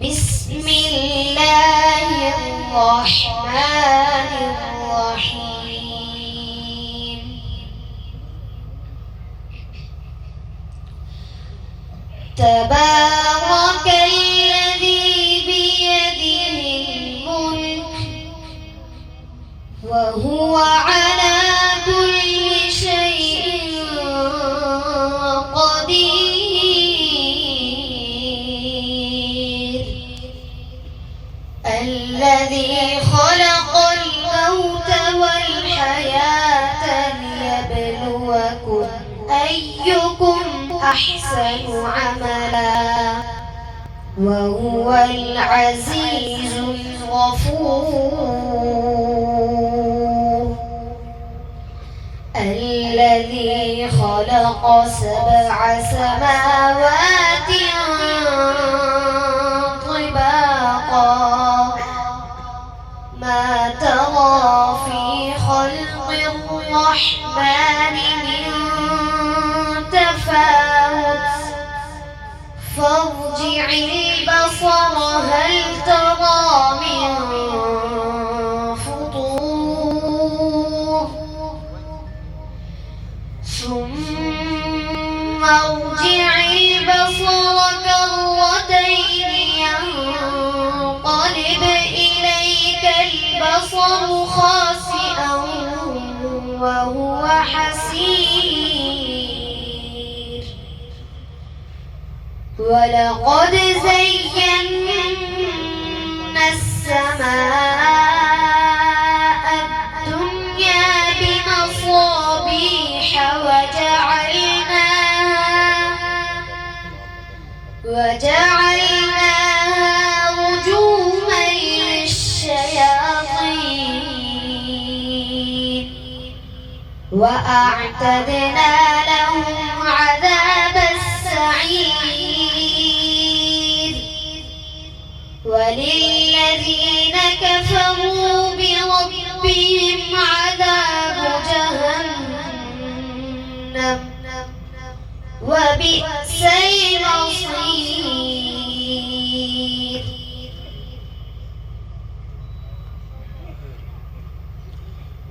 بسم الله الرحمن الرحيم. تبارك الذي بيده الملك وهو على كل شيء قدير. الذي خلق الموت والحياة ليبلوكم أيكم أحسن عملا وهو العزيز الغفور. الذي خلق 7 سماوات طباقا ما ترى في خلق الرحمن من تفاوت فارجع البصر هل ترى من فطور ثم ارجع البصر كرتين ينقلب إليك البصر خاسئا وهو حسير. ولقد زينا السماء الدنيا بمصابيح وجعلناها رجوما للشياطين وأعتدنا لهم عذاب السعير. وللذين كفروا بربهم عذاب جهنم وبئس المصير.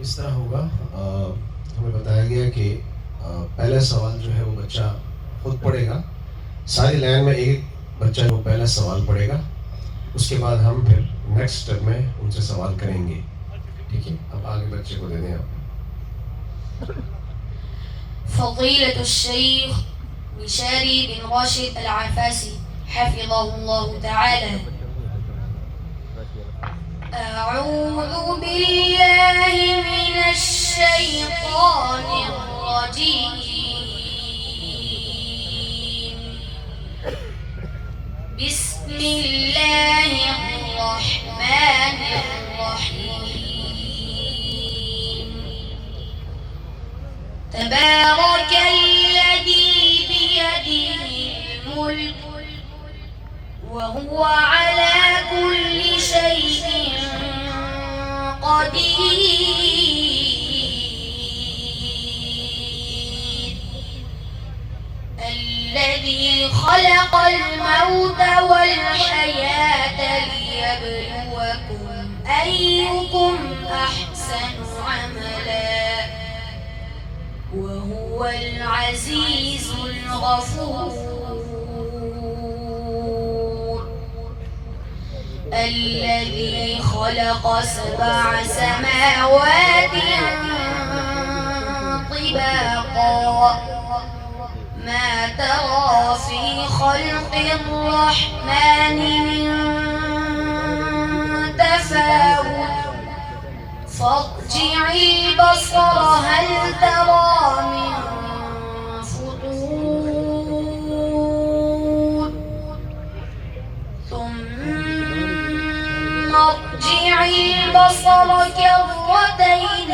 इस तरह होगा। हमें बताया गया कि पहला सवाल जो है वो बच्चा खुद पढ़ेगा। सारी लाइन में एक बच्चा जो पहला सवाल पढ़ेगा, उसके बाद हम फिर नेक्स्ट स्टेप में उनसे सवाल करेंगे। ठीक है, अब आगे बच्चे को दे दें आप। فضيلة الشيخ مشاري بن راشد العفاسي حفظه الله تعالى. أعوذ بالله من الشيطان الرجيم. بسم الله الرحمن الرحيم. تبارك الذي بيده الملك وهو على كل شيء قدير. الذي خلق الموت والحياة ليبلوكم أيكم أحسن عملا وهو العزيز الغفور. الذي خلق 7 سماوات طباقا ما ترى في خلق الرحمن من تفاوت فارجع البصر هل ترى من فطور ثم ارجع البصر كرتين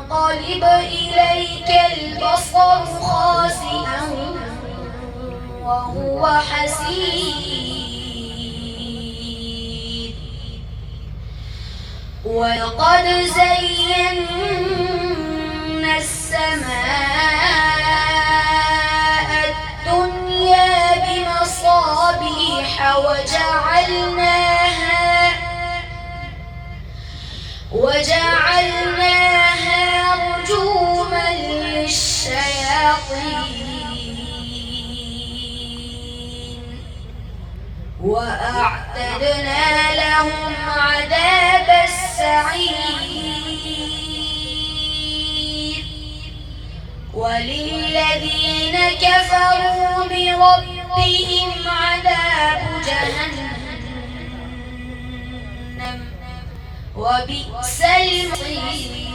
ينقلب إليك البصر خاسئا وهو حسير. ولقد زينا السماء الدنيا بمصابيح وجعلناها رجوما للشياطين وأعتدنا لهم عذاب السعير وللذين كفروا بربهم عذاب جهنم وبئس المصير